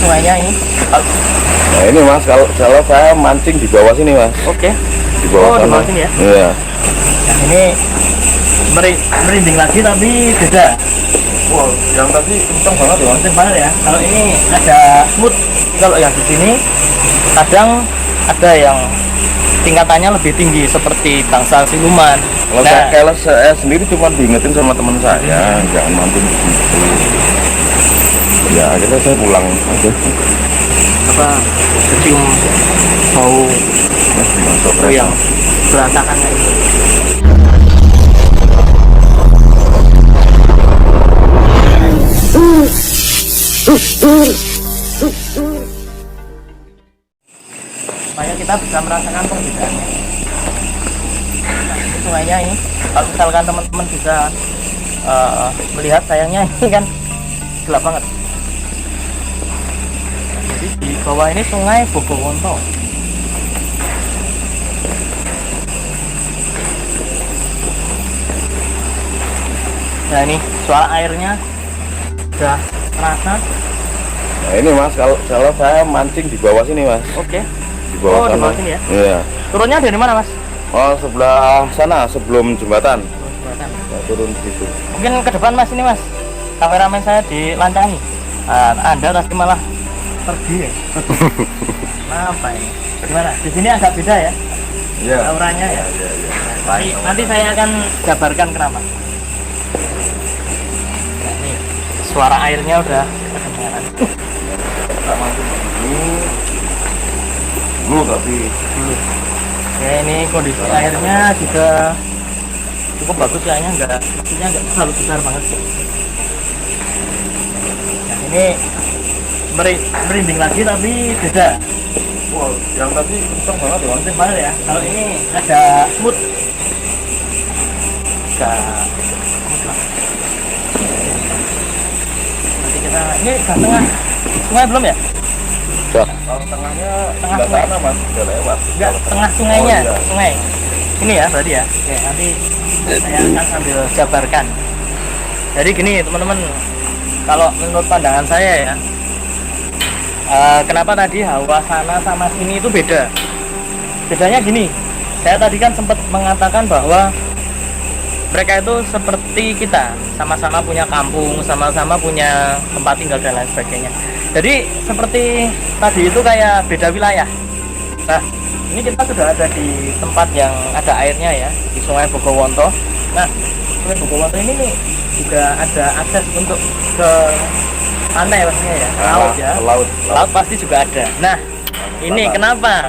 sungainya ini. Nah ini mas, kalau saya mancing di bawah sini mas. Oke. Di bawah di sana. bawah sini ya. Iya. Nah, ini merinding lagi tapi beda. Wow, yang tadi kencang banget ya mas. Kenceng banget ya. Kalau ini ada smooth. Kalau yang di sini kadang ada yang tingkatannya lebih tinggi seperti bangsa siluman. Kalau saya sendiri cuma diingetin sama teman saya, jangan mancing di situ. Ya akhirnya saya pulang aja. Apa kecium bau Masuk yang berantakan kayak gitu. Supaya kita bisa merasakan perbedaannya. Nah, ini sungainya ini, kalau misalkan teman-teman bisa melihat, sayangnya ini kan gelap banget. Jadi di bawah ini sungai Bogowonto. Nah ini suara airnya udah terasa. Nah ini mas, kalau saya mancing di bawah sini mas. Oke. Di bawah sana. Di bawah sini ya. Iya. Turunnya dari mana mas? Oh sebelah sana sebelum jembatan. Jembatan. Saya turun di situ. Mungkin ke depan mas, ini mas, kameramen saya dilancangi. Anda tadi malah pergi ya. Apa ini? Gimana? Di sini agak beda ya. Iya. Auranya ya. Iya. Nanti saya akan jabarkan kenapa. Nah, ini suara airnya udah kedengaran. Tak mancing begini. Dulu tapi. Ya ini kondisi airnya juga cukup bagus ya, maksudnya nggak terlalu besar banget sih. Nah ini merinding lagi tapi beda. Wow, yang tadi kencang banget ya mas. Kenceng banget ya. Kalau ini ada smooth. Nanti kita ini udah tengah sungai belum ya? Kalau tengahnya Tengah sebelah sungai. sana mas, sudah lewat. Enggak, tengah sungainya. Oh, iya. Sungai ini ya berarti ya. Oke, nanti saya akan sambil jabarkan. Jadi gini teman-teman, kalau menurut pandangan saya ya, kenapa tadi hawa sana sama sini itu beda? Bedanya gini, saya tadi kan sempat mengatakan bahwa mereka itu seperti kita, sama-sama punya kampung, sama-sama punya tempat tinggal dan lain sebagainya. Jadi seperti tadi itu kayak beda wilayah. Nah, ini kita sudah ada di tempat yang ada airnya ya, di Sungai Bogowonto. Nah, Sungai Bogowonto ini nih juga ada akses untuk ke pantai pastinya ya, ke laut ya. Laut pasti juga ada. Nah, ini kenapa?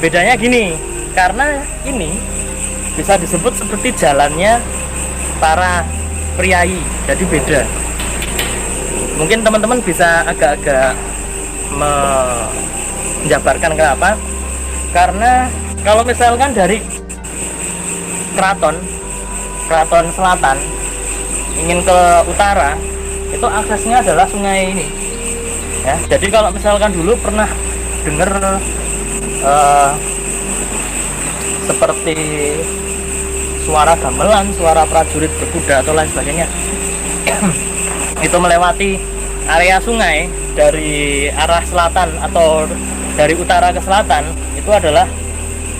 Bedanya gini, karena ini bisa disebut seperti jalannya para priai, jadi beda. Mungkin teman-teman bisa agak-agak menjabarkan kenapa. Karena kalau misalkan dari keraton selatan ingin ke utara, itu aksesnya adalah sungai ini ya. Jadi kalau misalkan dulu pernah dengar seperti suara gamelan, suara prajurit berkuda atau lain sebagainya itu melewati area sungai dari arah selatan atau dari utara ke selatan, itu adalah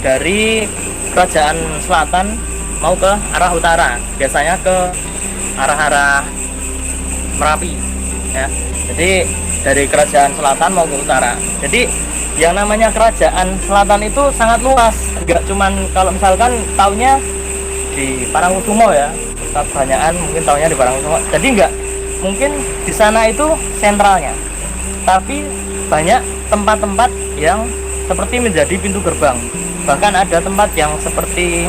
dari kerajaan selatan mau ke arah utara, biasanya ke arah-arah Merapi ya. Jadi dari kerajaan selatan mau ke utara. Jadi yang namanya kerajaan selatan itu sangat luas, enggak cuman kalau misalkan taunya di Parangkusumo ya, kebanyakan mungkin taunya di Parangkusumo. Jadi enggak, mungkin di sana itu sentralnya, tapi banyak tempat-tempat yang seperti menjadi pintu gerbang. Bahkan ada tempat yang seperti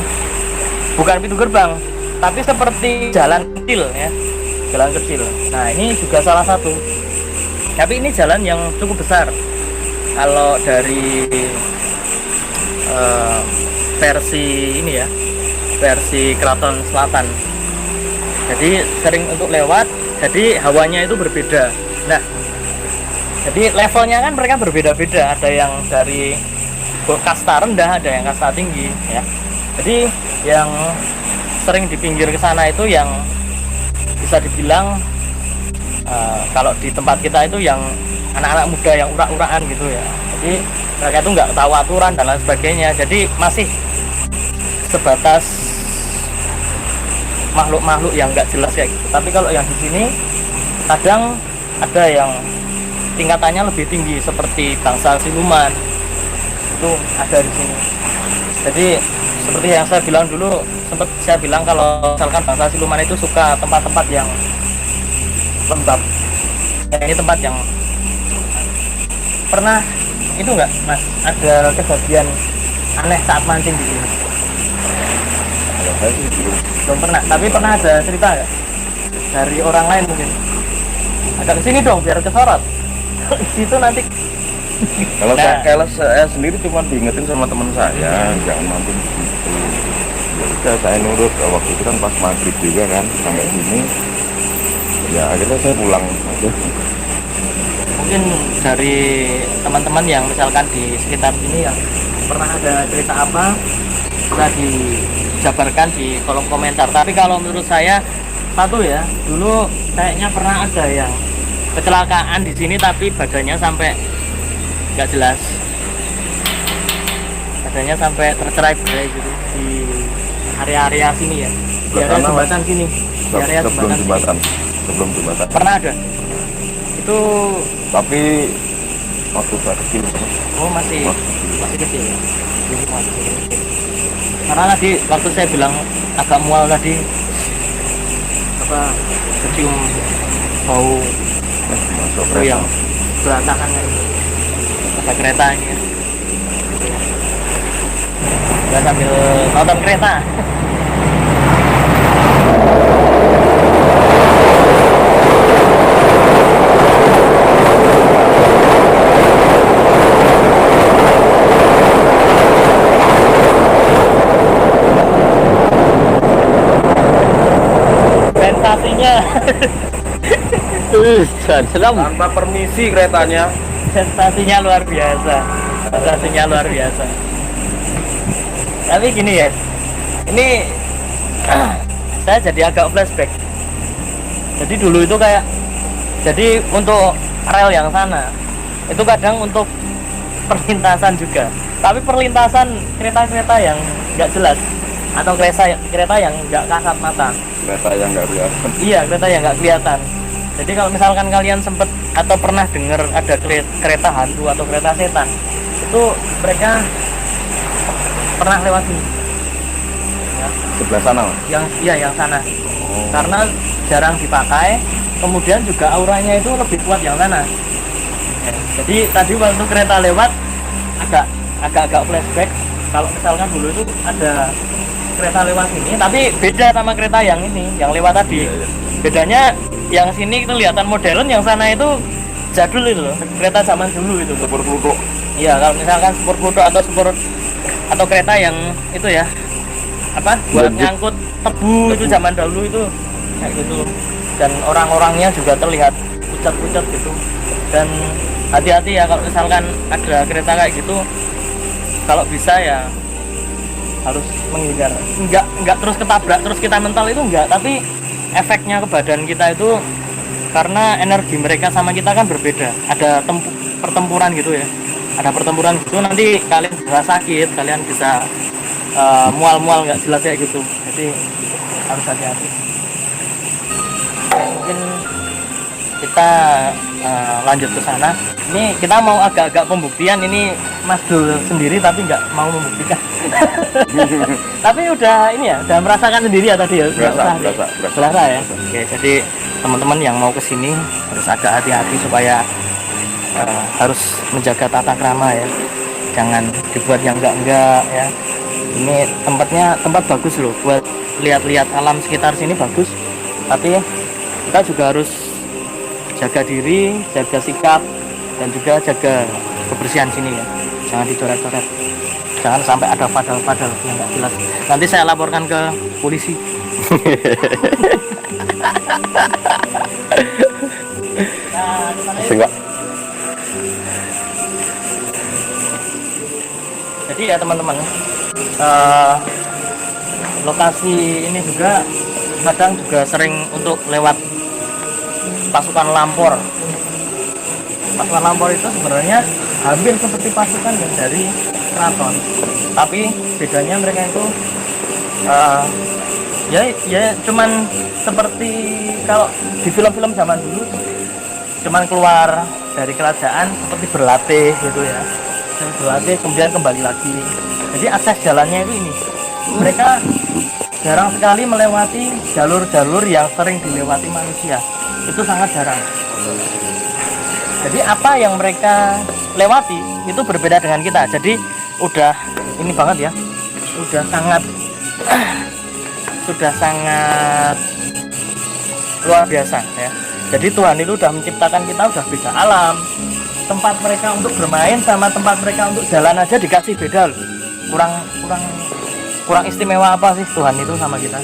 bukan pintu gerbang, tapi seperti jalan kecil ya, jalan kecil. Nah ini juga salah satu, tapi ini jalan yang cukup besar kalau dari versi ini ya, versi Keraton Selatan. Jadi sering untuk lewat, jadi hawanya itu berbeda. Nah, jadi levelnya kan mereka berbeda-beda. Ada yang dari kasta rendah, ada yang kasta tinggi ya. Jadi yang sering di pinggir ke sana itu yang bisa dibilang kalau di tempat kita itu yang anak-anak muda yang urak-urakan gitu ya. Jadi mereka itu nggak tahu aturan dan lain sebagainya. Jadi masih sebatas makhluk-makhluk yang nggak jelas kayak gitu. Tapi kalau yang di sini kadang ada yang tingkatannya lebih tinggi seperti bangsa siluman, itu ada di sini. Jadi seperti yang saya bilang dulu, sempat saya bilang kalau misalkan bangsa siluman itu suka tempat-tempat yang lembab. Ini tempat yang pernah itu enggak Mas, ada kejadian aneh saat mancing di sini? Kalau saya sih Belum pernah, tapi pernah ada cerita nggak dari orang lain mungkin? Agak kesini dong biar kesorot. Di situ nanti. kalau Nah. saya sendiri cuma diingetin sama teman saya jangan mancing di situ. Ya udah saya nurut. Waktu itu kan pas maghrib juga kan sampai sini. Ya akhirnya saya pulang aja. Mungkin dari teman-teman yang misalkan di sekitar sini yang pernah ada cerita apa bisa dijabarkan di kolom komentar. Tapi kalau menurut saya satu ya, dulu kayaknya pernah ada yang kecelakaan di sini tapi badannya sampai nggak jelas, badannya sampai tercerai-berai gitu di area-area sini ya, di area Karena jembatan sini, di area sebelum jembatan jembatan sini. sebelum jembatan Pernah ada itu. tapi waktu saya kecil Oh masih kecil ya. Jadi masih kecil. Karena tadi waktu saya bilang agak mual tadi, apa kecium bau masuk itu yang berantakan itu. Ada kereta ini ya. Kita sambil nonton kereta. Sensasinya seram. tanpa permisi keretanya. Sensasinya luar biasa. Sensasinya luar biasa. Tapi gini ya, ini saya jadi agak flashback. Jadi dulu itu kayak, jadi untuk rel yang sana itu kadang untuk perlintasan juga, tapi perlintasan kereta-kereta yang nggak jelas atau kereta yang nggak kasat mata. Kereta yang nggak kelihatan. Iya, kereta yang nggak kelihatan. Jadi kalau misalkan kalian sempet atau pernah dengar ada kereta hantu atau kereta setan, itu mereka pernah lewat sini. Ya, Sebelah sana Mas. yang sana. Karena jarang dipakai, kemudian juga auranya itu lebih kuat yang sana. Ya, jadi tadi waktu kereta lewat agak flashback. Kalau misalkan dulu itu ada kereta lewat sini, tapi beda sama kereta yang ini, yang lewat tadi. Iya. Bedanya yang sini kelihatan modern, yang sana itu jadul itu loh, kereta zaman dulu itu. Super Pluto. Iya, kalau misalkan sport Pluto atau kereta yang itu ya, apa buat Lanjut. ngangkut tebu itu zaman dahulu itu kayak gitu. Dan orang-orangnya juga terlihat pucat-pucat gitu. Dan hati-hati ya kalau misalkan ada kereta kayak gitu, kalau bisa ya harus menghindar. Enggak terus ketabrak terus kita mental itu enggak, tapi efeknya ke badan kita itu karena energi mereka sama kita kan berbeda. Ada pertempuran gitu ya. Ada pertempuran gitu, nanti kalian bisa sakit, kalian bisa mual-mual nggak jelas kayak gitu. Jadi harus hati-hati. Mungkin kita lanjut ke sana. Ini kita mau agak-agak pembuktian. Ini Mas Dul sendiri tapi nggak mau membuktikan. Tapi udah ini ya, udah merasakan sendiri ya tadi ya. Berasa ya. Oke, jadi teman-teman yang mau kesini harus agak hati-hati supaya harus menjaga tata krama ya. Jangan dibuat yang enggak ya. Ini tempat bagus loh buat lihat-lihat alam sekitar sini bagus. Tapi kita juga harus jaga diri, jaga sikap, dan juga jaga kebersihan sini ya. Jangan dicoret-coret. Jangan sampai ada padal-padal yang nggak jelas. Nanti saya laporkan ke polisi. Enggak. Jadi ya teman-teman, lokasi ini juga kadang juga sering untuk lewat pasukan lampor. Pasukan Lampor itu sebenarnya hampir seperti pasukan yang dari keraton, tapi bedanya mereka itu eh, ya cuman seperti kalau di film-film zaman dulu, cuman keluar dari kerajaan seperti berlatih gitu ya, dan berlatih kemudian kembali lagi. Jadi akses jalannya itu ini, mereka jarang sekali melewati jalur-jalur yang sering dilewati manusia, itu sangat jarang. Jadi apa yang mereka lewati itu berbeda dengan kita. Jadi udah ini banget ya, sudah sangat luar biasa ya. Jadi Tuhan itu udah menciptakan kita udah beda alam. Tempat mereka untuk bermain sama tempat mereka untuk jalan aja dikasih beda loh. Kurang istimewa apa sih Tuhan itu sama kita?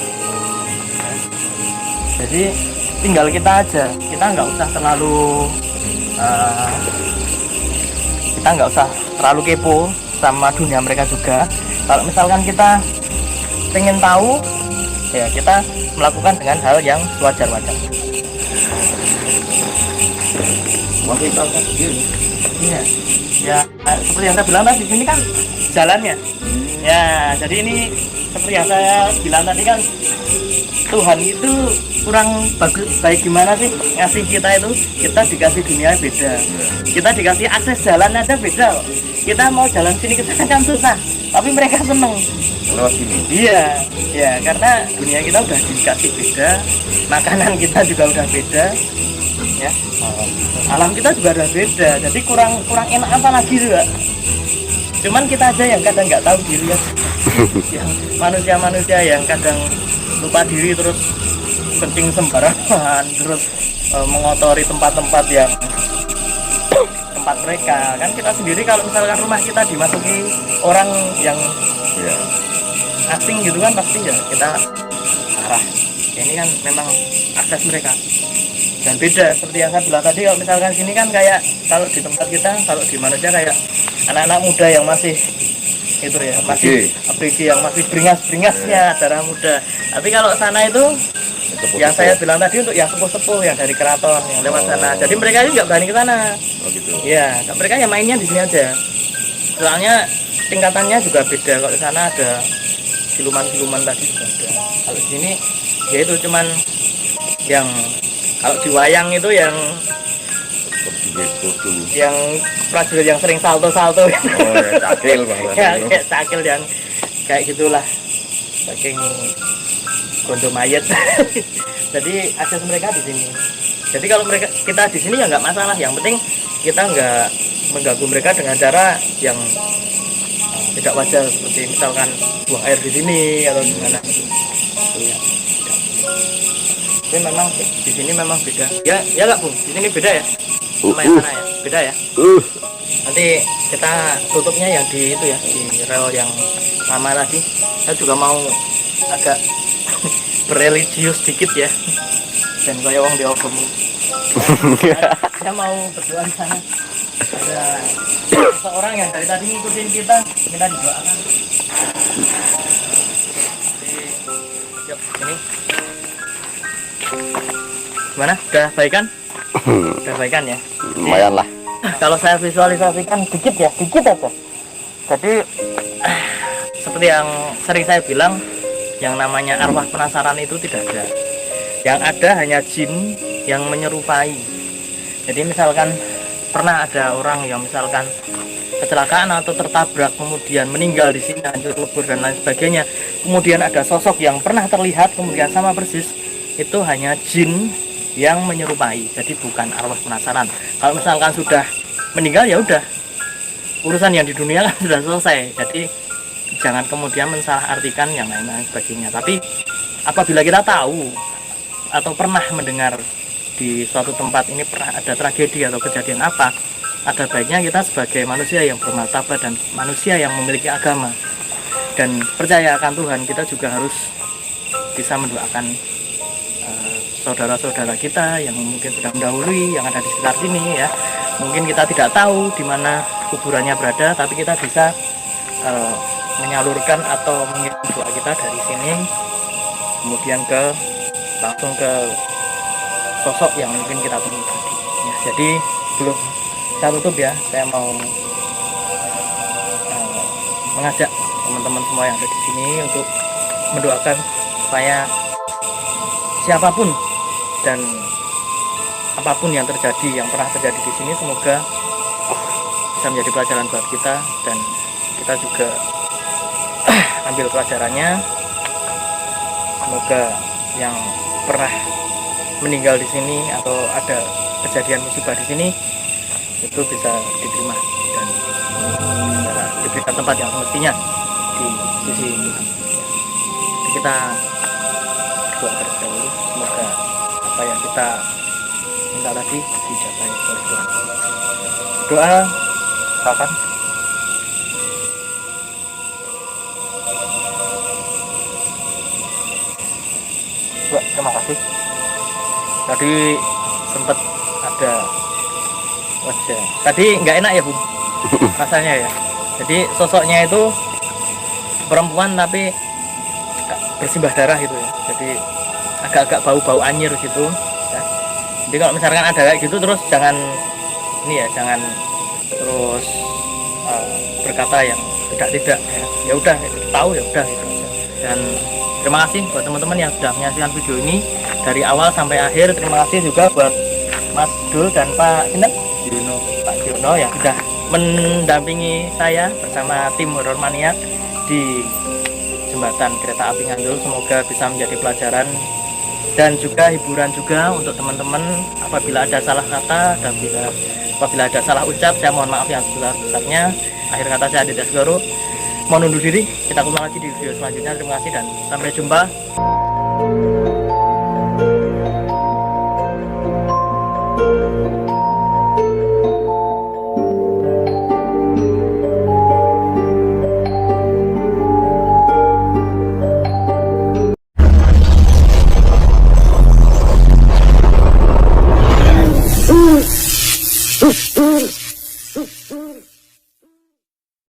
Jadi tinggal kita aja, kita nggak usah terlalu kepo sama dunia mereka juga. Kalau misalkan kita pengen tahu, ya kita melakukan dengan hal yang wajar-wajar. Iya, ya seperti yang saya bilang tadi, ini kan jalannya. Ya, jadi ini seperti yang saya bilang tadi kan, Tuhan itu kurang baik gimana sih ngasih kita itu, kita dikasih dunia beda, kita dikasih akses jalan aja beda. Kita mau jalan sini ke sana kan susah, tapi mereka seneng lewat sini. iya karena dunia kita udah dikasih beda, makanan kita juga udah beda ya, alam kita juga udah beda, jadi kurang enak apa lagi juga. Cuman kita aja yang kadang nggak tahu diri ya. Yang manusia yang kadang lupa diri, terus kencing sembarangan, terus mengotori tempat-tempat yang tempat mereka. Kan kita sendiri kalau misalkan rumah kita dimasuki orang yang asing gitu kan, pasti ya kita marah. Ini kan memang akses mereka dan beda seperti yang saya bilang tadi. Kalau misalkan sini kan kayak, kalau di tempat kita, kalau di manusia kayak anak-anak muda yang masih itu ya, masih ABG, yang masih beringas-beringasnya darah muda. Tapi kalau sana itu yang saya bilang tadi untuk yang sepuh-sepuh yang dari keraton yang lewat sana. Jadi mereka ini nggak berani ke sana. Gitu. Ya, mereka yang mainnya di sini aja. Soalnya tingkatannya juga beda. Kalau di sana ada siluman-siluman tadi juga ada. Kalau di sini ya itu cuman yang, kalau di wayang itu yang prajurit yang sering salto-salto. Cakil banget. Ya, kayak cakil yang kayak gitulah, saking gondo mayat. Jadi akses mereka di sini. Jadi kalau kita di sini ya nggak masalah. Yang penting kita nggak mengganggu mereka dengan cara yang tidak wajar, seperti misalkan buang air di sini atau gimana. Ya, tapi memang di sini memang beda. Ya nggak Bung, di sini beda ya. Sama yang sana ya, beda ya. Nanti kita tutupnya yang di itu ya, di rel yang lama tadi. Saya juga mau agak berreligius dikit ya, dan kayak wong diogem. Saya mau berdoa di sana. Ada seorang yang dari tadi ngikutin kita, minta didoakan. Yuk, ini gimana? Udah baikan? Udah baikan ya? Lumayan lah. Kalau saya visualisasikan dikit aja. Jadi seperti yang sering saya bilang, yang namanya arwah penasaran itu tidak ada. Yang ada hanya jin yang menyerupai. Jadi misalkan pernah ada orang yang misalkan kecelakaan atau tertabrak, kemudian meninggal di sini, hancur lebur dan lain sebagainya. Kemudian ada sosok yang pernah terlihat kemudian sama persis, itu hanya jin yang menyerupai. Jadi bukan arwah penasaran. Kalau misalkan sudah meninggal ya udah, urusan yang di dunia kan sudah selesai. Jadi jangan kemudian mensalahartikan yang lain-lain sebagainya. Tapi apabila kita tahu atau pernah mendengar di suatu tempat ini pernah ada tragedi atau kejadian apa, ada baiknya kita sebagai manusia yang bermartabat dan manusia yang memiliki agama dan percaya akan Tuhan, kita juga harus bisa mendoakan saudara-saudara kita yang mungkin sudah mendahului, yang ada di sekitar sini ya. Mungkin kita tidak tahu di mana kuburannya berada, tapi kita bisa menyalurkan atau mengirim doa kita dari sini kemudian langsung ke sosok yang mungkin kita temui tadi ya. Jadi belum saya tutup ya. Saya mau mengajak teman-teman semua yang ada di sini untuk mendoakan supaya siapapun dan apapun yang terjadi, yang pernah terjadi di sini, semoga bisa menjadi pelajaran buat kita dan kita juga ambil pelajarannya. Semoga yang pernah meninggal di sini atau ada kejadian musibah di sini itu bisa diterima dan bisa diberikan tempat yang semestinya di sisi Tuhan. Jadi kita doa terlebih dahulu, semoga apa yang kita minta tadi dicapai oleh Tuhan. Doa, silakan. Ya, terima kasih. Tadi sempat ada wajah. Tadi nggak enak ya, Bun? Rasanya ya. Jadi sosoknya itu perempuan tapi bersimbah darah gitu ya. Jadi agak-agak bau-bau anyir gitu. Ya. Jadi kalau misalkan ada kayak gitu terus jangan ini ya, jangan terus berkata yang tidak ya. Ya udah tahu ya udah gitu aja. Dan terima kasih buat teman-teman yang sudah menyaksikan video ini dari awal sampai akhir. Terima kasih juga buat Mas Dul dan Pak Jono yang sudah mendampingi saya bersama tim Horor Mania di jembatan kereta api Ngandul. Semoga bisa menjadi pelajaran dan juga hiburan juga untuk teman-teman. Apabila ada salah kata dan apabila ada salah ucap, saya mohon maaf yang sebesar-besarnya. Akhir kata saya Aditya Segoro, mohon undur diri. Kita kembali lagi di video selanjutnya. Terima kasih dan sampai jumpa.